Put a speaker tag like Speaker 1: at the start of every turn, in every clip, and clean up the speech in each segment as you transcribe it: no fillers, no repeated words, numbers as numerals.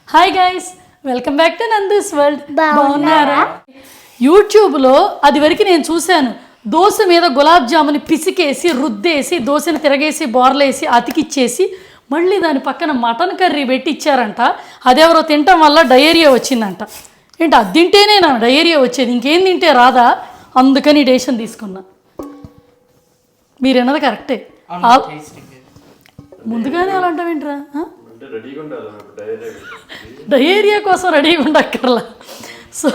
Speaker 1: Hi guys, welcome back to Nandu's world. బాగున్నారా? యూట్యూబ్లో అది వరకు నేను చూశాను, దోశ మీద గులాబ్ జాముని పిసికేసి రుద్దేసి దోశని తిరగేసి బోర్లేసి అతికిచ్చేసి మళ్ళీ దాని పక్కన మటన్ కర్రీ పెట్టి ఇచ్చారంట. అదెవరో తినటం వల్ల డయేరియా వచ్చిందంట. ఏంటి అది తింటేనే నా డయేరియా వచ్చేది, ఇంకేం తింటే రాదా? అందుకని డెసిషన్ తీసుకున్నా. మీరు అన్నది కరెక్టే. ముందుగానే అలా అంటావేంట్రా? డయేరియా కోసం రెడీగా ఉండక్కర్లా. సో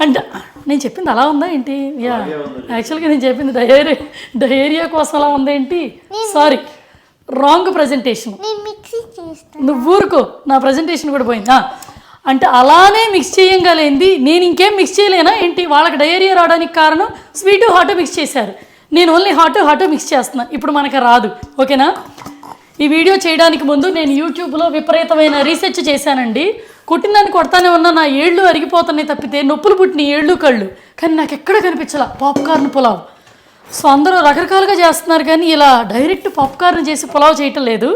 Speaker 1: అంటే నేను చెప్పింది అలా ఉందా ఏంటి? యా, యాక్చువల్గా నేను చెప్పింది డయేరియా కోసం అలా ఉందా ఏంటి? Sorry, wrong presentation. నువ్వు ఊరుకో, నా ప్రజెంటేషన్ కూడా పోయిందా? అంటే అలానే మిక్స్ చేయంగలేంది, నేను ఇంకేం మిక్స్ చేయలేనా ఏంటి? వాళ్ళకి డయేరియా రావడానికి కారణం స్వీటు హాటు మిక్స్ చేశారు, నేను ఓన్లీ హాటు మిక్స్ చేస్తున్నా. ఇప్పుడు మనకు రాదు, ఓకేనా? ఈ వీడియో చేయడానికి ముందు నేను యూట్యూబ్లో విపరీతమైన రీసెర్చ్ చేశానండి. కొట్టిందాన్ని కొడతానే ఉన్నా, నా ఏళ్ళు అరిగిపోతున్నాయి తప్పితే నొప్పులు పుట్టిన ఏళ్ళు కళ్ళు, కానీ నాకు ఎక్కడ కనిపించాల పాప్కార్న్ పులావ్. సో అందరూ రకరకాలుగా చేస్తున్నారు, కానీ ఇలా డైరెక్ట్ పాప్కార్న్ చేసి పులావ్ చేయటం లేదు.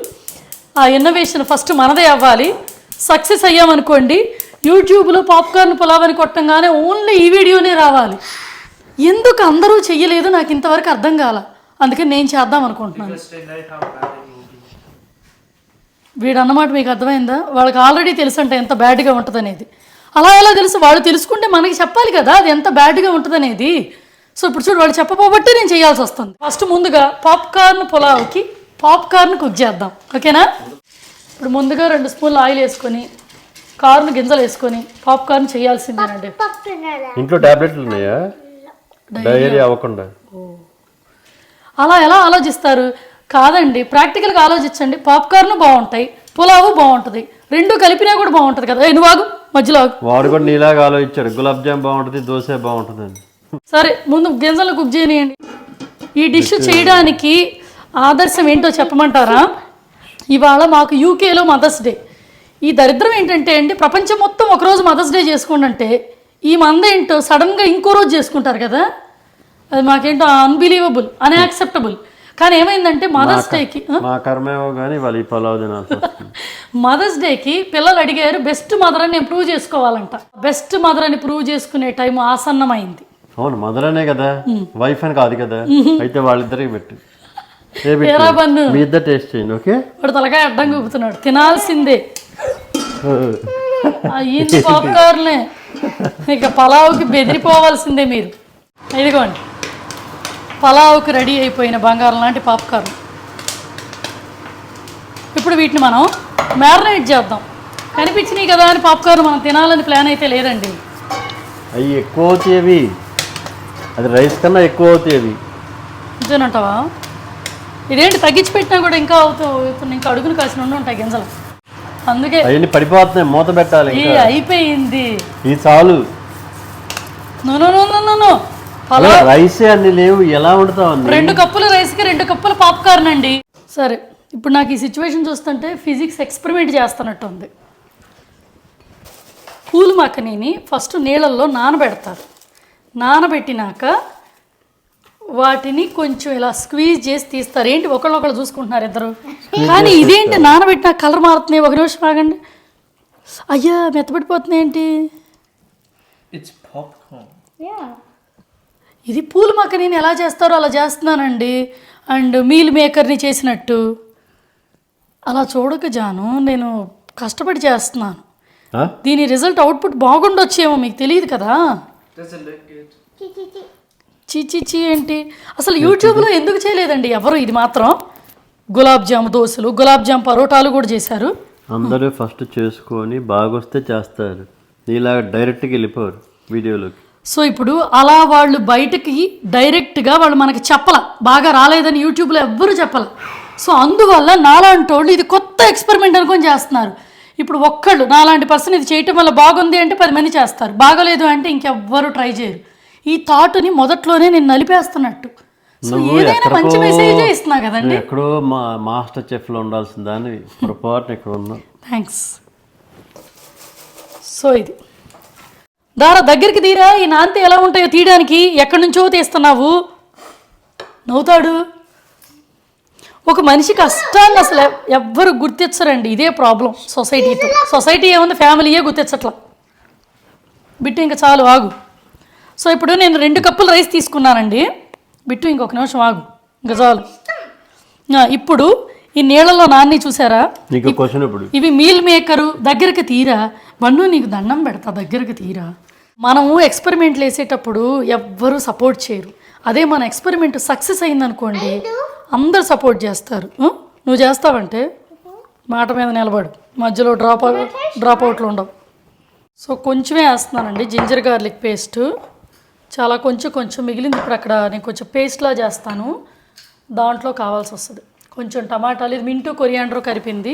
Speaker 1: ఆ ఇన్నోవేషన్ ఫస్ట్ మనదే అవ్వాలి. సక్సెస్ అయ్యామనుకోండి, యూట్యూబ్లో పాప్కార్న్ పులావ్ అని కొట్టంగానే ఓన్లీ ఈ వీడియోనే రావాలి. ఎందుకు అందరూ చెయ్యలేదు నాకు ఇంతవరకు అర్థం కాల, అందుకని నేను చేద్దాం అనుకుంటున్నాను. వీడు అన్నమాట మీకు అర్థమైందా? వాళ్ళకి ఆల్రెడీ తెలుసు అంట ఎంత బ్యాడ్గా ఉంటుంది అనేది. అలా ఎలా తెలుసు? వాళ్ళు తెలుసుకుంటే మనకి చెప్పాలి కదా అది ఎంత బ్యాడ్గా ఉంటుంది అనేది. సో ఇప్పుడు చూడు, వాళ్ళు చెప్పబోబట్టి నేను చేయాల్సి వస్తుంది. ఫస్ట్ ముందుగా పాప్కార్న్ పులావ్కి పాప్కార్న్ కుక్ చేద్దాం, ఓకేనా? ఇప్పుడు ముందుగా 2 స్పూన్లు ఆయిల్ వేసుకొని కార్న్ గింజలు వేసుకొని పాప్కార్న్ చేయాల్సిందేనండి.
Speaker 2: ఇంట్లో టాబ్లెట్లు ఉన్నాయా డైరీ అవ్వకుండా?
Speaker 1: అలా ఎలా ఆలోచిస్తారు? కాదండి, ప్రాక్టికల్గా ఆలోచించండి. పాప్కార్న్ బాగుంటాయి, పులావు బాగుంటుంది, రెండు కలిపినా కూడా బాగుంటుంది కదా. నువ్వు ఆగు, మధ్యలో ఆగు.
Speaker 2: వాడు కూడా నీలాగా ఆలోచించాడు, గులాబ్ జామ్ బాగుంటుంది, దోశ బాగుంటుంది అని.
Speaker 1: సరే, ముందు గింజలు కుక్ చేయనియండి. ఈ డిష్ చేయడానికి ఆదర్శం ఏంటో చెప్పమంటారా? ఇవాళ మాకు యూకేలో మదర్స్ డే. ఈ దరిద్రం ఏంటంటే అండి, ప్రపంచం మొత్తం ఒకరోజు మదర్స్ డే చేసుకోండి, ఈ మంద ఏంటో సడన్గా ఇంకో రోజు చేసుకుంటారు కదా. అది మాకేంటో అన్బిలీవబుల్, అన్యాక్సెప్టబుల్. కానీ ఏమైందంటే మదర్స్ డేకి మదర్స్ డేకి పిల్లలు అడిగారు బెస్ట్ మదర్ అని నేను ప్రూవ్ చేసుకోవాలంట. బెస్ట్ మదర్ అని ప్రూవ్ చేసుకునే టైం ఆసన్నమైంది.
Speaker 2: అవును, మదర్ అనే కదా, వైఫ్ అని కాదు కదా. అయితే వాళ్ళిద్దరికి పెట్టు,
Speaker 1: బన్ను
Speaker 2: మీ ఇద్దరు టేస్ట్ చేయండి, ఓకే?
Speaker 1: వాడు తలకాయ అడ్డం కూపుతున్నాడు, తినాల్సిందే. అయ్యింది పాప్కార్న్లే, ఇక పలావుకి బెదిరిపోవాల్సిందే మీరు. ఇదిగోండి, పలావుకి రెడీ అయిపోయిన బంగారం లాంటి పాప్కార్న్. ఇప్పుడు వీటిని మనం మ్యారినేట్ చేద్దాం. కనిపించినాయి కదా అని పాప్కార్న్ మనం తినాలని ప్లాన్ అయితే లేదండి.
Speaker 2: అవి ఎక్కువ అవుతాయి, అది రైస్ కన్నా ఎక్కువ అవుతాయి.
Speaker 1: అంతేనంటావా? ఇదేంటి తగ్గించి పెట్టినా కూడా ఇంకా అవుతుంది, ఇంకా అడుగును కాసిన ఉంటాయి గింజలు, అందుకే
Speaker 2: అవన్నీ పడిపోతున్నాయి. మూత పెట్టాలి,
Speaker 1: అయిపోయింది.
Speaker 2: ఇది చాలు. రైస్ అన్ని లేవు, ఎలా వండుతావు?
Speaker 1: 2 కప్పుల రైస్కి 2 కప్పుల పాప్కార్న్ అండి. సరే, ఇప్పుడు నాకు ఈ సిచ్యువేషన్ చూస్తుంటే ఫిజిక్స్ ఎక్స్పెరిమెంట్ చేస్తున్నట్టు ఉంది. పూల్ మక్కనీని ఫస్ట్ నీళ్ళల్లో నానబెడతారు. నానబెట్టినాక వాటిని కొంచెం ఇలా స్క్వీజ్ చేసి తీస్తారు. ఏంటి ఒకళ్ళు చూసుకుంటున్నారు ఇద్దరు? కానీ ఇదేంటి నానబెట్టిన కలర్ మారుతున్నాయి. ఒక నిమిషం ఆగండి. అయ్యా, మెత్తబడిపోతున్నాయి ఏంటి? ఇది పూల్ మక్కనీని ఎలా చేస్తారో అలా చేస్తున్నానండి. అండ్ మీల్ మేకర్ని చేసినట్టు అలా చూడక జాను, నేను కష్టపడి చేస్తున్నాను. దీని రిజల్ట్ అవుట్పుట్ బాగుండొచ్చేమో, మీకు తెలియదు కదా. చీ ఏంటి అసలు? యూట్యూబ్లో ఎందుకు చేయలేదండి ఎవరు? ఇది మాత్రం గులాబ్ జామ్ దోశలు, గులాబ్ జామ్ పరోటాలు కూడా చేశారు.
Speaker 2: అందరూ ఫస్ట్ చేసుకొని బాగొస్తే చేస్తారు, నీలాగా డైరెక్ట్గా వెళ్ళిపోరు వీడియోలోకి.
Speaker 1: సో ఇప్పుడు అలా వాళ్ళు బయటకి డైరెక్ట్గా వాళ్ళు మనకి చెప్పాల, బాగా రాలేదని యూట్యూబ్లో ఎవ్వరూ చెప్పాల. సో అందువల్ల నాలాంటి వాళ్ళు ఇది కొత్త ఎక్స్పెరిమెంట్ అనుకొని చేస్తున్నారు. ఇప్పుడు ఒక్కళ్ళు నాలాంటి పర్సన్ ఇది చేయటం వల్ల బాగుంది అంటే 10 మంది చేస్తారు, బాగలేదు అంటే ఇంకెవ్వరు ట్రై చేయరు. ఈ థాట్ని మొదట్లోనే నేను నలిపేస్తున్నట్టు. సో ఏదైనా మంచి మెసేజ్ ఇస్తున్నా కదండి.
Speaker 2: ఎక్కడో మా మాస్టర్ చెఫ్లో ఉండాల్సిన దాన్ని పొరపాటున ఇక్కడ ఉన్నా.
Speaker 1: థ్యాంక్స్. సో ఇది దారా దగ్గరికి తీరా, ఈ నాంతి ఎలా ఉంటాయో తీయడానికి ఎక్కడి నుంచో తీస్తున్నావు. నవ్వుతాడు. ఒక మనిషి కష్టాన్ని అసలు ఎవ్వరు గుర్తించరండి. ఇదే ప్రాబ్లం సొసైటీతో. సొసైటీ ఏముంది, ఫ్యామిలీయే గుర్తించట్లా. బిట్టు ఇంకా చాలు ఆగు. సో ఇప్పుడు నేను 2 కప్పులు రైస్ తీసుకున్నానండి. బిట్టు ఇంకొక నిమిషం ఆగు, ఇంకా చాలు. ఇప్పుడు ఈ నీళ్ళలో నాన్ని చూసారా, ఇవి మీల్ మేకరు. దగ్గరికి తీరా బన్ను, నీకు దండం పెడతా, దగ్గరికి తీరా. మనము ఎక్స్పెరిమెంట్లు వేసేటప్పుడు ఎవ్వరూ సపోర్ట్ చేయరు. అదే మన ఎక్స్పెరిమెంట్ సక్సెస్ అయిందనుకోండి, అందరు సపోర్ట్ చేస్తారు. నువ్వు చేస్తావంటే మాట మీద నిలబడు, మధ్యలో డ్రాప్ అవుట్లు ఉండవు. సో కొంచెమే వేస్తున్నానండి జింజర్ గార్లిక్ పేస్ట్, చాలా కొంచెం మిగిలింది. ఇప్పుడు అక్కడ నేను కొంచెం పేస్ట్లా చేస్తాను, దాంట్లో కావాల్సి వస్తుంది. కొంచెం టమాటాలు, ఇది మింటు కొరియాండర్ కలిపింది,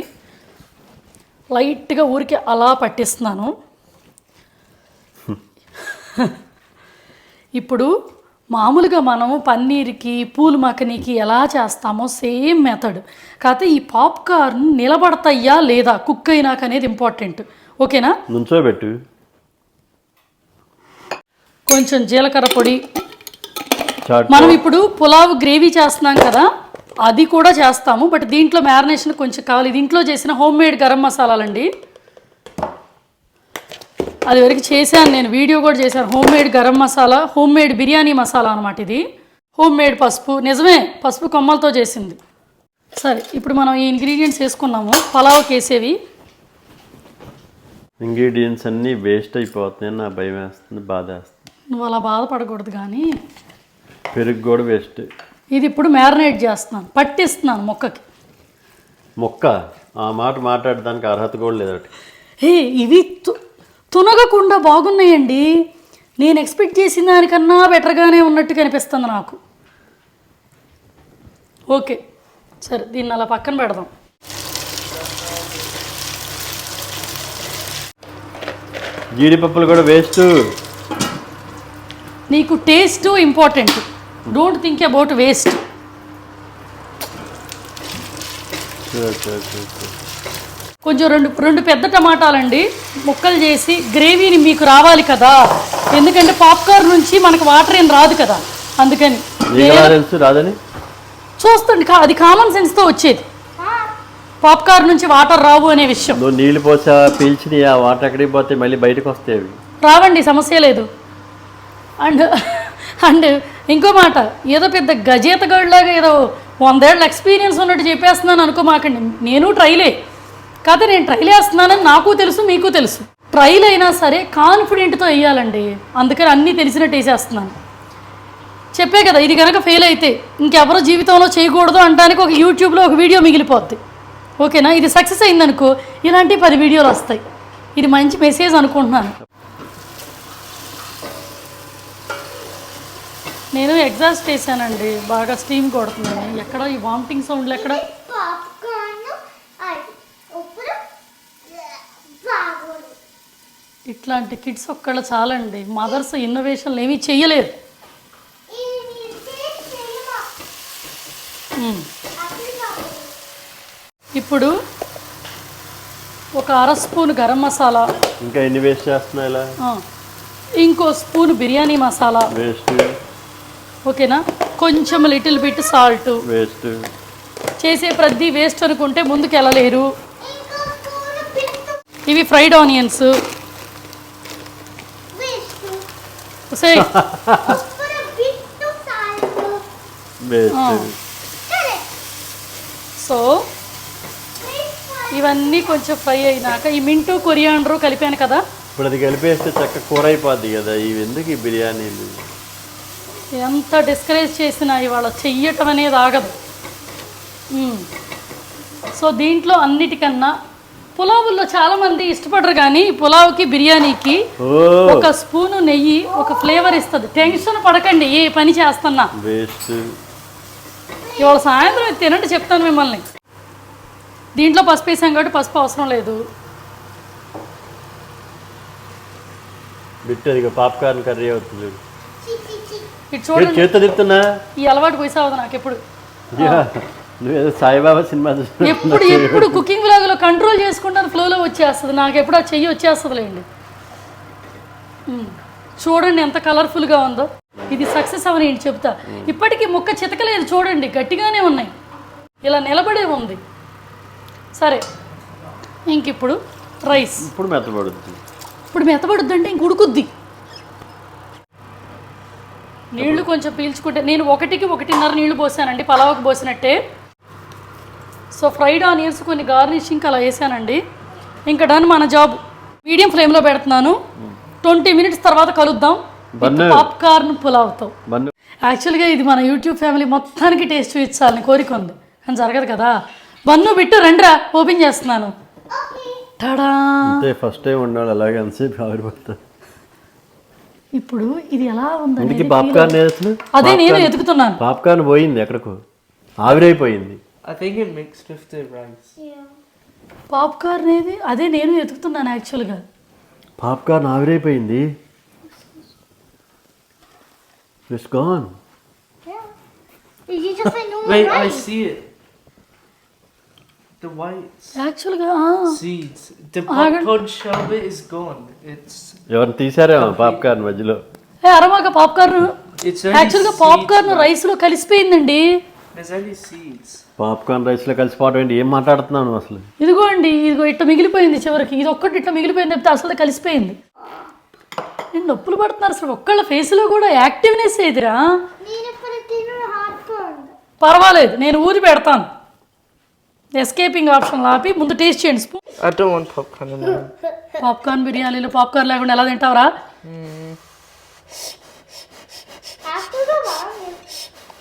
Speaker 1: లైట్గా ఊరికి అలా పట్టిస్తున్నాను. ఇప్పుడు మామూలుగా మనము పన్నీర్కి పూల్ మఖనీకి ఎలా చేస్తామో సేమ్ మెథడ్. కాకపోతే ఈ పాప్కార్న్ నిలబడతాయా లేదా కుక్ అయినాక అనేది ఇంపార్టెంట్. ఓకేనా?
Speaker 2: నుంచోబెట్టు.
Speaker 1: కొంచెం జీలకర్ర పొడి. మనం ఇప్పుడు పులావ్ గ్రేవీ చేస్తున్నాం కదా, అది కూడా చేస్తాము. బట్ దీంట్లో మ్యారినేషన్ కొంచెం కావాలి. దీంట్లో చేసిన హోమ్ మేడ్ గరం మసాలాలండి. అది వరకు చేశాను, నేను వీడియో కూడా చేశాను. Home made garam masala, home made biryani masala అనమాట ఇది. హోమ్ మేడ్ పసుపు, నిజమే పసుపు కొమ్మలతో చేసింది. సరే, ఇప్పుడు మనం ఈ ఇంగ్రీడియంట్స్ వేసుకున్నాము. పలావ్కి వేసేవి
Speaker 2: ఇంగ్రీడియంట్స్ అన్నీ వేస్ట్ అయిపోతున్నాయి, నా భయం వేస్తుంది, బాధ వేస్తుంది.
Speaker 1: నువ్వు అలా బాధపడకూడదు. కానీ
Speaker 2: పెరుగు కూడా వేస్ట్.
Speaker 1: ఇది ఇప్పుడు మ్యారినేట్ చేస్తున్నాను, పట్టిస్తున్నాను మొక్కకి.
Speaker 2: మొక్క ఆ మాట మాట్లాడడానికి అర్హత కూడా లేదట.
Speaker 1: ఇవి తునగకుండా బాగున్నాయండి. నేను ఎక్స్పెక్ట్ చేసిన దానికన్నా బెటర్గానే ఉన్నట్టు కనిపిస్తుంది నాకు. ఓకే, సరే దీన్ని అలా పక్కన పెడదాం.
Speaker 2: జీడిపప్పులు కూడా వేస్ట్.
Speaker 1: నీకు taste important, don't think about waste. కొంచెం రెండు పెద్ద టమాటాలండి ముక్కలు చేసి, గ్రేవీని మీకు రావాలి కదా, ఎందుకంటే పాప్కార్న్ నుంచి మనకు వాటర్ ఏం రాదు కదా, అందుకని
Speaker 2: రాదని
Speaker 1: చూస్తుంది. అది కామన్ సెన్స్తో వచ్చేది. పాప్కార్న్ నుంచి వాటర్ రావు అనే విషయం.
Speaker 2: నీళ్ళు పోసా పీల్చి ఆ వాటర్ ఎక్కడికి పోతే మళ్ళీ బయటకు వస్తాయి.
Speaker 1: రావండి, సమస్య లేదు. అండ్ ఇంకో మాట, ఏదో పెద్ద గజేతగాడిలాగా ఏదో 100 ఏళ్ళ ఎక్స్పీరియన్స్ ఉన్నట్టు చెప్పేస్తున్నాను అనుకోమాకండి. నేను ట్రైలే, కాకపోతే నేను ట్రైల్ వేస్తున్నానని నాకు తెలుసు, మీకు తెలుసు. ట్రైల్ అయినా సరే కాన్ఫిడెంట్తో వేయాలండి, అందుకని అన్నీ తెలిసినట్టు వేసేస్తున్నాను. చెప్పే కదా, ఇది కనుక ఫెయిల్ అయితే ఇంకెవరో జీవితంలో చేయకూడదు అనడానికి ఒక యూట్యూబ్లో ఒక వీడియో మిగిలిపోద్ది. ఓకేనా? ఇది సక్సెస్ అయిందనుకో, ఇలాంటి 10 వీడియోలు వస్తాయి. ఇది మంచి మెసేజ్ అనుకుంటున్నాను. నేను ఎగ్జాస్ట్ చేశానండి, బాగా స్టీమ్ కొడుతున్నాను. ఎక్కడ ఈ వామిటింగ్ సౌండ్లు ఎక్కడ? ఇట్లాంటి కిడ్స్ ఒక్కళ్ళు చాలండి, మదర్స్ ఇన్నోవేషన్లు ఏమీ చెయ్యలేరు. ఇప్పుడు ఒక 1/2 స్పూన్ గరం మసాలా,
Speaker 2: ఇంకా ఎన్ని వేస్ట్ చేస్తున్నా ఇలా,
Speaker 1: ఇంకో స్పూన్ బిర్యానీ మసాలా
Speaker 2: వేస్ట్.
Speaker 1: ఓకేనా? కొంచెం లిటిల్ బిట్ సాల్ట్
Speaker 2: వేస్ట్.
Speaker 1: చేసే ప్రతి వేస్ట్ అనుకుంటే ముందుకు వెళ్ళలేరు. ఇవి ఫ్రైడ్ ఆనియన్స్. సో ఇవన్నీ కొంచెం ఫ్రై అయినాక ఈ మింటు కొరియాండర్ కలిపాను కదా,
Speaker 2: ఇప్పుడు అది కలిపేస్తే చక్క కూర అయిపోద్ది కదా. ఇవి ఎందుకు ఈ బిర్యానీలు?
Speaker 1: ఎంత డిస్కరేజ్ చేసినా ఇవాళ చెయ్యటం అనేది ఆగదు. సో దీంట్లో అన్నిటికన్నా పులావుల్లో చాలామంది ఇష్టపడరు, కానీ పులావ్కి బిర్యానీకి ఒక స్పూను నెయ్యి ఒక ఫ్లేవర్ ఇస్తుంది. టెన్షన్ పడకండి, ఏ పని చేస్తున్నా. ఇవాళ సాయంత్రం తినండి చెప్తాను మిమ్మల్ని. దీంట్లో పసుపు వేసాం కాబట్టి పసుపు అవసరం లేదు.
Speaker 2: పాప్కార్న్ కర్రీ అవుతుంది.
Speaker 1: ఇటు చూడండి,
Speaker 2: చేత తిప్పుతున్నా.
Speaker 1: ఈ అలవాటు పోయిసావదు నాకు ఎప్పుడు.
Speaker 2: నువ్వేదో సాయిబాబా సినిమా
Speaker 1: ఎప్పుడు కుకింగ్ వ్లాగ్లో కంట్రోల్ చేసుకుంటాను, ఫ్లోలో వచ్చేస్తుంది. నాకు ఎప్పుడు ఆ చెయ్యి వచ్చేస్తుంది లేండి. చూడండి ఎంత కలర్ఫుల్గా ఉందో. ఇది సక్సెస్ అవని చెప్తా. ఇప్పటికీ ముక్క చితకలేదు చూడండి, గట్టిగానే ఉన్నాయి. ఇలా నిలబడే ఉంది. సరే ఇంక ఇప్పుడు రైస్
Speaker 2: ఇప్పుడు మెత్తబడుద్ది.
Speaker 1: ఇప్పుడు మెత్తబడుద్దంటే ఇంక ఉడుకుద్ది. నీళ్లు కొంచెం పీల్చుకుంటే నేను 1.5 నీళ్లు పోసానండి, పలావుకి పోసినట్టే. సో ఫ్రైడ్ ఆనియన్స్ కొన్ని గార్నిషింగ్ అలా వేసానండి. ఇంకా డన్ మన జాబ్. మీడియం ఫ్లేమ్లో పెడుతున్నాను. 20 minutes తర్వాత కలుద్దాం పాప్కార్న్ పులావ్తో. యాక్చువల్గా ఇది మన యూట్యూబ్ ఫ్యామిలీ మొత్తానికి టేస్ట్ చూపించాలని కోరిక ఉంది, కానీ జరగదు కదా. బన్ను బిట్టు రండిరా, ఓపెన్ చేస్తున్నాను. టడా,
Speaker 2: ఫస్ట్ టైం ఉండాలి అలాగే అనిసేపు ఆవిరిపోతా.
Speaker 1: ఇప్పుడు ఇది ఎలా ఉంది?
Speaker 2: పాప్కార్న్
Speaker 1: అదే నేను ఎతుకుతున్నాను.
Speaker 2: పాప్కార్న్ పోయింది ఎక్కడికో, ఆవిరైపోయింది.
Speaker 1: పాప్కార్న్ ఏది? అదే నేను ఎతుకుతున్నాను యాక్చువల్గా.
Speaker 2: Popcorn ఆవిరైపోయింది. It's gone.
Speaker 3: You just say no.
Speaker 4: Wait,
Speaker 3: right.
Speaker 4: I see it. The whites.
Speaker 1: యాక్చువల్గా
Speaker 4: Seeds. The popcorn shell bit is gone. It's.
Speaker 2: ఎవరిని తీసారేమో పాప్కార్న్ మధ్యలో.
Speaker 1: అరమాక పాప్కార్న్ యాక్చువల్గా పాప్కార్న్ రైస్లో కలిసిపోయిందండి.
Speaker 4: There's only seeds.
Speaker 2: పాప్కార్న్ రైస్లో కలిసిపోవడం ఏంటి? ఏం మాట్లాడుతున్నాను అసలు?
Speaker 1: ఇదిగో ఇట్లా మిగిలిపోయింది చివరికి. ఇది ఒక్కటి ఇట్లా మిగిలిపోయింది తప్పితే అసలు కలిసిపోయింది. నేను నొప్పులు పడుతున్నారు అసలు. ఒక్కళ్ళ ఫేస్లో కూడా యాక్టివ్నెస్ ఏదిరా. పర్వాలేదు, నేను ఊది పెడతాను. ఎస్కేపింగ్ ఆప్షన్ ఆపి ముందు టేస్ట్ చేయండి. Spoon.
Speaker 4: I don't want popcorn anymore.
Speaker 1: Popcorn బిర్యానీలో పాప్కార్న్ లేకుండా ఎలా తింటావురా?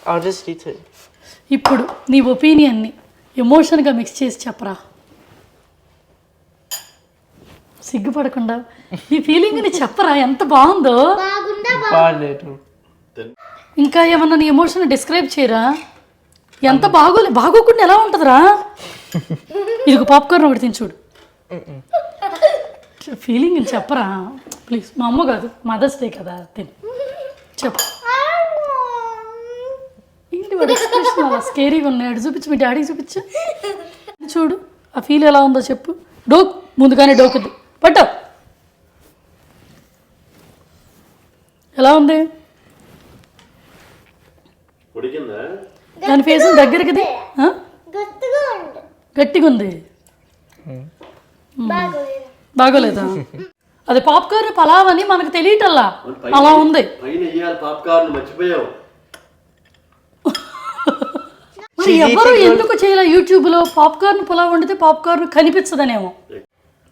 Speaker 4: I'll just eat it.
Speaker 1: ఇప్పుడు నీ ఒపీనియన్ని ఎమోషన్గా మిక్స్ చేసి చెప్పరా, సిగ్గుపడకుండా నీ ఫీలింగ్ని చెప్పరా, ఎంత బాగుందో. ఇంకా ఏమన్నా నీ ఎమోషన్ డిస్క్రైబ్ చేయరా. ఎంత బాగోకుండా ఎలా ఉంటుందిరా. ఇదిగో పాప్కార్న్ ఒకటి తిని చూడు. ఫీలింగ్ చెప్పరా ప్లీజ్. మా అమ్మ కాదు, మదర్స్ డే కదా, తిని చెప్పు. ఏంటి వాడు ఎక్స్ప్రెషన్ అలా స్కేరీగా ఉన్నాడు. చూపించు, మీ డాడీకి చూపించు. చూడు ఆ ఫీల్ ఎలా ఉందో చెప్పు. ముందుగానే డోకుద్ది పట్టు. ఎలా ఉంది? దాని ఫేస్ దగ్గరకిది గట్టిగా ఉంది. బాగోలేదా? అది పాప్కార్న్ పలావ్ అని మనకు తెలియటల్లా, అలా ఉంది. మరి ఎవరు ఎందుకు చేయాలి? యూట్యూబ్లో పాప్కార్న్ పులావ్ వండితే పాప్కార్న్ కనిపించదనేమో.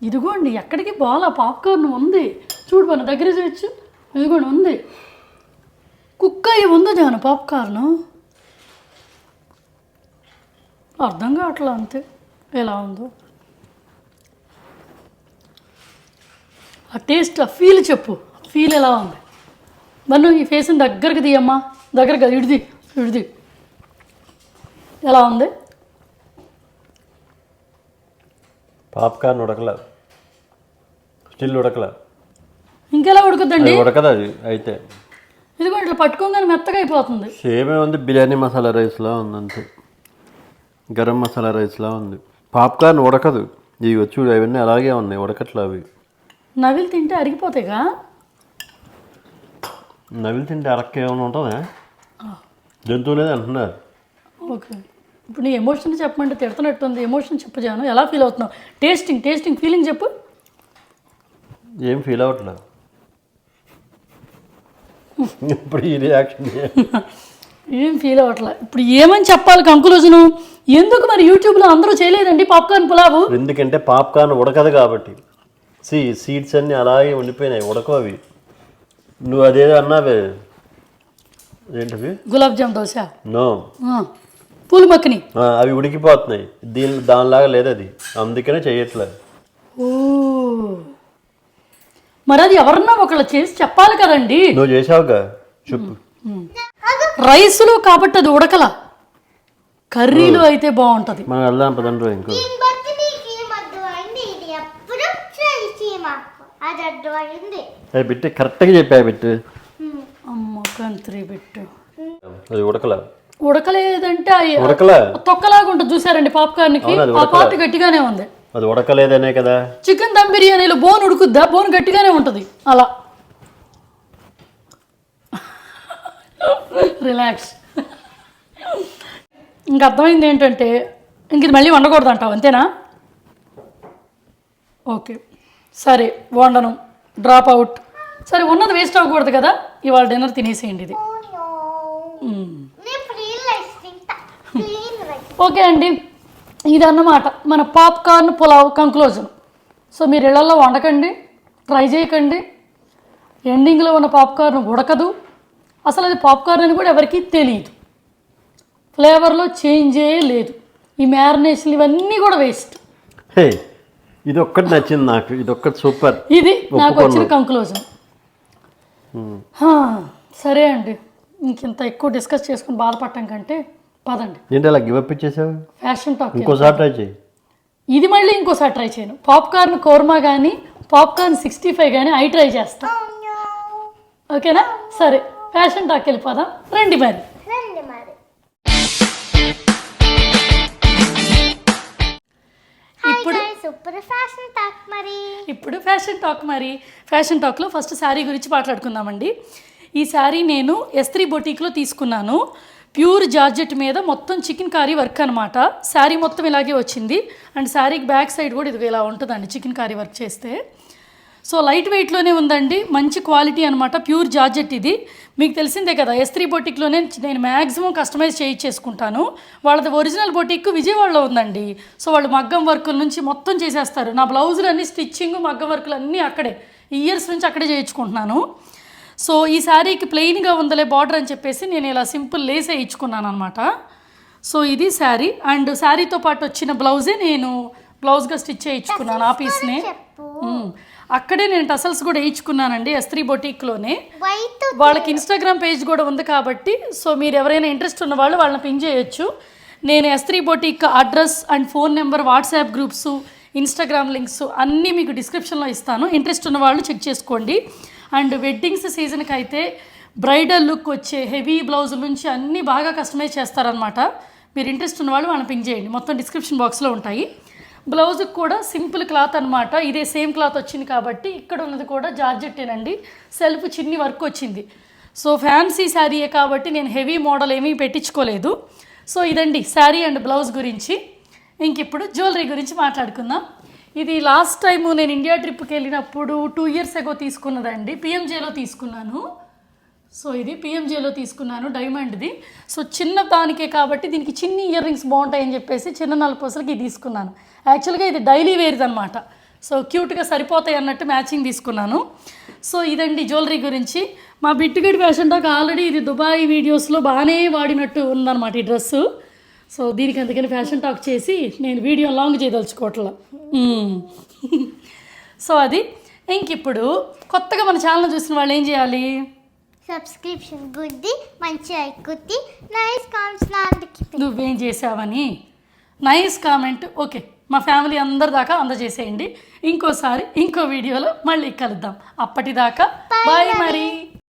Speaker 1: ఇదిగోండి ఎక్కడికి బాగా పాప్కార్న్ ఉంది. చూడు మన దగ్గర చూడచ్చు. ఇదిగోండి ఉంది. కుక్క ఉందో జాను పాప్కార్న్. అర్థం కావట్లా అంతే ఎలా ఉందో. ఆ టేస్ట్, ఆ ఫీల్ చెప్పు. ఫీల్ ఎలా ఉంది? బన్ను ఈ ఫేస్ని దగ్గరకు తీయమ్మా. దగ్గరగా ఇడిది ఎలా ఉంది?
Speaker 2: పాప్కార్న్ ఉడకలా, స్టిల్ ఉడకలా.
Speaker 1: ఇంకెలా ఉడుకుద్దండి?
Speaker 2: ఉడకదు అది అయితే.
Speaker 1: ఇదిగో ఇట్లా పట్టుకోగానే మెత్తగా అయిపోతుంది.
Speaker 2: సేమే ఉంది, బిర్యానీ మసాలా రైస్లా ఉంది అంతే, గరం మసాలా రైస్లా ఉంది. పాప్కార్న్ ఉడకదు. ఇవి చూడు అవన్నీ అలాగే ఉన్నాయి, ఉడకట్లా అవి.
Speaker 1: నవిలు తింటే అరిగిపోతాయిగా.
Speaker 2: నవిలు తింటే అరక్క ఏమైనా ఉంటుందా? జంతువులేదే అంటున్నారు.
Speaker 1: ఓకే, ఇప్పుడు నీ ఎమోషన్ చెప్పమంటే తిడుతున్నట్టుంది. ఎమోషన్ చెప్పు జాను, ఎలా ఫీల్ అవుతున్నావు? టేస్టింగ్ ఫీలింగ్ చెప్పు.
Speaker 2: ఏం ఫీల్ అవ్వట్లేదు ఇప్పుడు ఈ రియాక్షన్.
Speaker 1: ఏం ఫీల్ అవ్వట్లేదు. ఇప్పుడు ఏమని చెప్పాలి కంక్లూజను? ఎందుకు మరి యూట్యూబ్లో అందరూ చేయలేదండి పాప్కార్న్ పులావు?
Speaker 2: ఎందుకంటే పాప్కార్న్ ఉడకదు కాబట్టి. సీడ్స్ అన్నీ అలాగే ఉండిపోయినాయి, ఉడకవు అవి. నువ్వు అదేదో అన్నావే, ఏంటవి?
Speaker 1: గులాబ్ జామ్ దోశ,
Speaker 2: నో
Speaker 1: పూల్ మక్కని,
Speaker 2: అవి ఉడికిపోతున్నాయి. దానిలాగా లేదు అది, అందుకనే చేయట్లేదు.
Speaker 1: ఓ మరి అది ఎవరన్నా ఒకళ్ళు చేసి చెప్పాలి కదండి.
Speaker 2: నువ్వు చేసావుగా, చెప్పు.
Speaker 1: రైస్లో కాబట్టి అది ఉడకల, కర్రీలో అయితే బాగుంటుంది.
Speaker 2: మనం వెళ్దాం పదండ్రు. ఇంకో బిట్టు కరెక్ట్గా చెప్పా. బిట్టు
Speaker 1: అమ్మ కంత్రి బిట్టు.
Speaker 2: అది
Speaker 1: ఉడకలేదంటే
Speaker 2: ఉడకలే,
Speaker 1: తొక్కలాగా ఉంటుంది చూసారండి పాప్కార్న్కి. ఆ పార్ట్ గట్టిగానే ఉంది.
Speaker 2: అది ఉడకలేదనే కదా.
Speaker 1: చికెన్ దమ్ బిర్యానీలో బోన్ ఉడుకుద్దా? బోన్ గట్టిగానే ఉంటుంది అలా. రిలాక్స్. ఇంక అర్థమైంది ఏంటంటే ఇంక ఇది మళ్ళీ వండకూడదు అంటావు అంతేనా? ఓకే సరే వండను, డ్రాప్ అవుట్. సరే ఉన్నది వేస్ట్ అవ్వకూడదు కదా, ఇవాళ డిన్నర్ తినేసేయండి ఇది.
Speaker 3: నేను ప్లేన్ రైస్ తింటా. Plain rice.
Speaker 1: ఓకే అండి, ఇదన్నమాట మన పాప్కార్న్ పులావ్ కంక్లూజన్. సో మీరు ఇళ్లలో వండకండి, ట్రై చేయకండి. ఎండింగ్లో ఉన్న పాప్కార్న్ ఉడకదు, అసలు అది పాప్కార్న్ అని కూడా ఎవరికీ తెలియదు. ఫ్లేవర్లో చేంజే లేదు. ఈ మ్యారినేషన్ ఇవన్నీ కూడా వేస్ట్.
Speaker 2: హే ఇది ఒక్కటి నచ్చింది నాకు, ఇది ఒక్కటి సూపర్.
Speaker 1: ఇది నాకు వచ్చిన కంక్లూజన్. సరే అండి, ఇంకింత ఎక్కువ డిస్కస్ చేసుకుని బాధపడటం కంటే పదండి.
Speaker 2: ఏంటి అలా గివ్ అప్ ఇచ్చేసావు?
Speaker 1: ఫ్యాషన్ టాక్
Speaker 2: ఇంకోసారి ట్రై చేయి.
Speaker 1: ఇది మళ్ళీ ఇంకోసారి ట్రై చేయను. పాప్కార్న్ కోర్మా కానీ పాప్కార్న్ 65 కానీ అవి ట్రై చేస్తా. ఓకేనా? సరే ఫ్యాషన్ టాక్ వెళ్ళిపోదాం రండి మరి.
Speaker 3: రండి మరి.
Speaker 1: ఇప్పుడు ఫ్యాషన్ టాక్ మరి. ఫ్యాషన్ టాక్లో ఫస్ట్ శారీ గురించి మాట్లాడుకుందామండి. ఈ శారీ నేను S3 బొటీక్లో తీసుకున్నాను. ప్యూర్ జార్జెట్ మీద మొత్తం చికెన్ కారీ వర్క్ అనమాట. శారీ మొత్తం ఇలాగే వచ్చింది. అండ్ శారీకి బ్యాక్ సైడ్ కూడా ఇది ఇలా ఉంటుందండి చికెన్ కారీ వర్క్ చేస్తే. సో లైట్ వెయిట్లోనే ఉందండి, మంచి క్వాలిటీ అనమాట. ప్యూర్ జార్జెట్ ఇది మీకు తెలిసిందే కదా. S3 బొటిక్లోనే నేను మ్యాక్సిమం కస్టమైజ్ చేయించేసుకుంటాను. వాళ్ళది ఒరిజినల్ బొటిక్ విజయవాడలో ఉందండి. సో వాళ్ళు మగ్గం వర్కుల నుంచి మొత్తం చేసేస్తారు. నా బ్లౌజులు అన్నీ స్టిచ్చింగ్ మగ్గం వర్కులు అన్నీ అక్కడే, ఇయర్స్ నుంచి అక్కడే చేయించుకుంటున్నాను. సో ఈ శారీకి ప్లెయిన్గా ఉందలే బార్డర్ అని చెప్పేసి నేను ఇలా సింపుల్ లేస్ వేయించుకున్నాను అనమాట. సో ఇది శారీ. అండ్ శారీతో పాటు వచ్చిన బ్లౌజే నేను బ్లౌజ్గా స్టిచ్ చేయించుకున్నాను ఆ పీస్నే. అక్కడే నేను టసల్స్ కూడా వేయించుకున్నానండి S3 బొటిక్లోనే. వాళ్ళకి ఇన్స్టాగ్రామ్ పేజ్ కూడా ఉంది కాబట్టి సో మీరు ఎవరైనా ఇంట్రెస్ట్ ఉన్న వాళ్ళు వాళ్ళని పిన్ చేయొచ్చు. నేను S3 boutique address and phone number, WhatsApp groups, Instagram links అన్నీ మీకు డిస్క్రిప్షన్లో ఇస్తాను. ఇంట్రెస్ట్ ఉన్న వాళ్ళు చెక్ చేసుకోండి. అండ్ వెడ్డింగ్స్ సీజన్కి అయితే బ్రైడల్ లుక్ వచ్చే హెవీ బ్లౌజుల నుంచి అన్నీ బాగా కస్టమైజ్ చేస్తారనమాట. మీరు ఇంట్రెస్ట్ ఉన్న వాళ్ళు వాళ్ళని పింక్ చేయండి, మొత్తం డిస్క్రిప్షన్ బాక్స్లో ఉంటాయి. బ్లౌజ్కి కూడా సింపుల్ క్లాత్ అనమాట. ఇదే సేమ్ క్లాత్ వచ్చింది కాబట్టి ఇక్కడ ఉన్నది కూడా జార్జెట్టేనండి. సెల్ఫ్ చిన్ని వర్క్ వచ్చింది. సో ఫ్యాన్సీ శారీయే కాబట్టి నేను హెవీ మోడల్ ఏమీ పెట్టించుకోలేదు. సో ఇదండి శారీ అండ్ బ్లౌజ్ గురించి. ఇంక ఇప్పుడు జ్యువెలరీ గురించి మాట్లాడుకుందాం. ఇది లాస్ట్ టైము నేను ఇండియా ట్రిప్కి వెళ్ళినప్పుడు 2 years ago తీసుకున్నదండి. PMJలో తీసుకున్నాను. సో ఇది PMJలో తీసుకున్నాను, డైమండ్ది. సో చిన్న దానికే కాబట్టి దీనికి చిన్ని ఇయర్ రింగ్స్ బాగుంటాయని చెప్పేసి చిన్న నలుపూసలకి ఇది తీసుకున్నాను. యాక్చువల్గా ఇది డైలీ వేర్ది అనమాట. సో క్యూట్గా సరిపోతాయి అన్నట్టు మ్యాచింగ్ తీసుకున్నాను. సో ఇదండి జ్యువెలరీ గురించి. మా బిట్టుగడి ఫ్యాషన్ టాక్ ఆల్రెడీ ఇది దుబాయ్ వీడియోస్లో బాగానే వాడినట్టు ఉందన్నమాట ఈ డ్రెస్సు. సో దీనికి అందుకని ఫ్యాషన్ టాక్ చేసి నేను వీడియో లాంగ్ చేయదలుచుకోవట్లా. సో అది. ఇంక ఇప్పుడు కొత్తగా మన ఛానల్ చూసిన వాళ్ళు ఏం చేయాలి?
Speaker 3: సబ్స్క్రిప్షన్ గుద్ది, మంచి ఐకుద్ది, నైస్ కామెంట్స్.
Speaker 1: నువ్వేం చేసావని నైస్ కామెంట్. ఓకే, మా ఫ్యామిలీ అందరి దాకా అందజేసేయండి. ఇంకోసారి ఇంకో వీడియోలో మళ్ళీ కలుద్దాం. అప్పటిదాకా బాయ్ మరి.